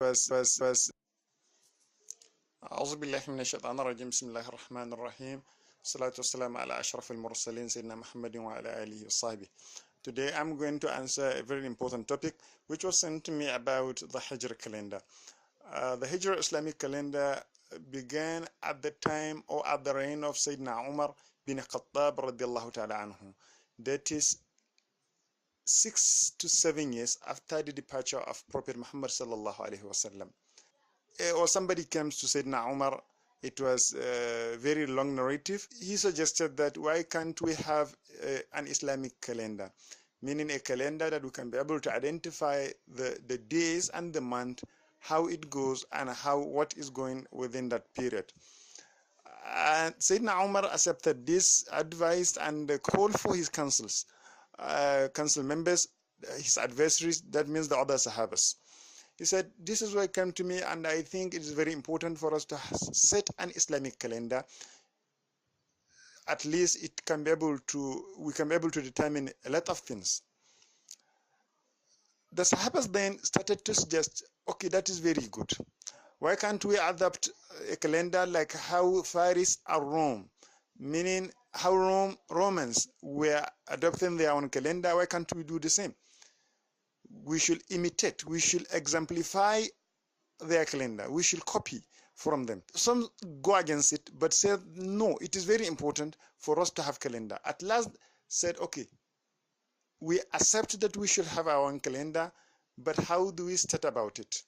was أعوذ بالله من الشيطان الرجيم بسم الله الرحمن الرحيم الصلاة والسلام على أشرف المرسلين سيدنا محمد وعلى آله وصحبه. Today I'm going to answer a very important topic which was sent to me about the Hijr calendar. The Hijr Islamic calendar began at the time or at the reign of Sayyidina Umar bin Khattab radiallahu ta'ala anhu. That is 6 to 7 years after the departure of Prophet Muhammad sallallahu alaihi wasallam. Or somebody comes to Sayyidina Umar. It was a very long narrative. He suggested that why can't we have an Islamic calendar, meaning a calendar that we can be able to identify the days and the month, how it goes and what is going within that period. And Sayyidina Umar accepted this advice and called for his council members, his adversaries, that means the other Sahabas. He said, this is what came to me, and I think it is very important for us to set an Islamic calendar. At least we can be able to determine a lot of things. The Sahabas then started to suggest, okay, that is very good. Why can't we adopt a calendar like how Faris or Rome, meaning how Romans were adopting their own calendar? Why can't we do the same? We should imitate, we should exemplify their calendar, we should copy from them. Some go against it, but said, no, it is very important for us to have calendar. At last said, okay, we accept that we should have our own calendar, but how do we start about it?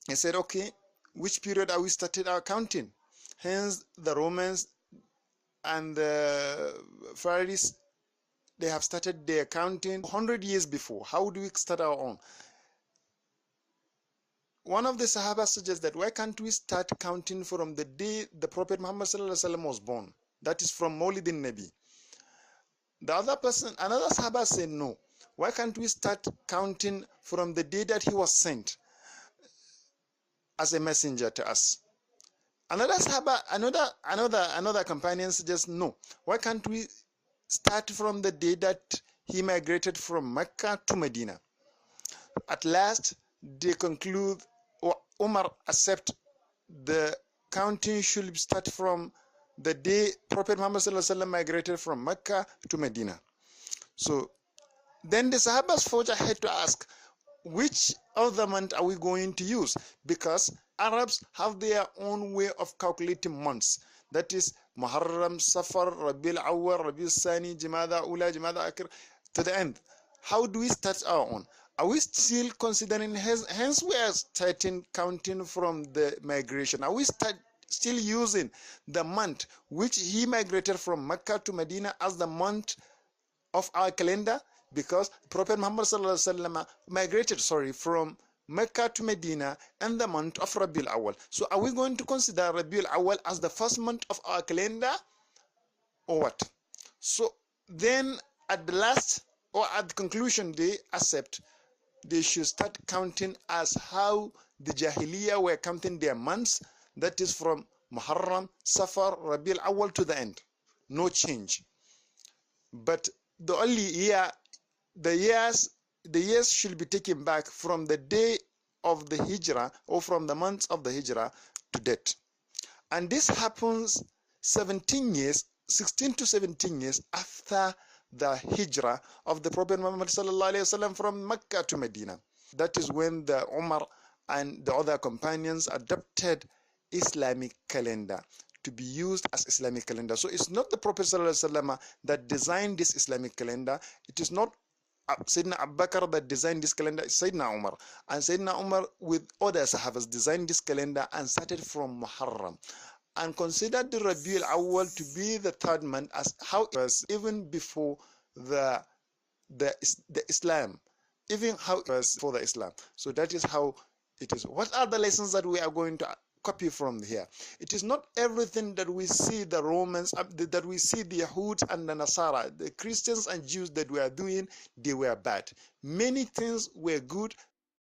He said, okay, which period are we started our counting? Hence, the Romans and the Pharisees, they have started their counting 100 years before. How do we start our own? One of the Sahaba suggests that why can't we start counting from the day the Prophet Muhammad was born? That is from Maulidin Nabi. Another Sahaba said no. Why can't we start counting from the day that he was sent as a messenger to us? Another Sahaba, another companion suggests no. Why can't we start from the day that he migrated from Mecca to Medina? At last, they conclude, or Umar accept the counting should start from the day Prophet Muhammad migrated from Mecca to Medina. So then the Sahabas forge ahead to ask, which of the month are we going to use? Because Arabs have their own way of calculating months. That is Muharram, Safar, Rabiul Awwal, Rabiul Sani, Jumada Ula, Jumada Akhir, to the end. How do we start our own? Are we still considering, hence we are starting counting from the migration? Are we still using the month which he migrated from Mecca to Medina as the month of our calendar? Because Prophet Muhammad migrated from Mecca to Medina in the month of Rabiul Awwal. So are we going to consider Rabiul Awwal as the first month of our calendar or what? So then at the last or at the conclusion they accept they should start counting as how the Jahiliyyah were counting their months. That is from Muharram, Safar, Rabiul Awwal to the end. No change. But the only year, the years should be taken back from the day of the Hijrah or from the months of the Hijrah to date. And this happens 16 to 17 years after the Hijrah of the Prophet Muhammad from Mecca to Medina. That is when the Umar and the other companions adopted Islamic calendar to be used as Islamic calendar. So it's not the Prophet that designed this Islamic calendar. It is not Sayyidina Abu Bakr that designed this calendar. It's Sayyidina Umar. And Sayyidina Umar with other Sahabas designed this calendar and started from Muharram and considered the Rabiul Awwal to be the third month as how it was even before the Islam, even how it was for the Islam. So that is how it is. What are the lessons that we are going to copy from here? It is not everything that we see the Romans, that we see the Yahud and the Nasara, the Christians and Jews that we are doing, they were bad. Many things were good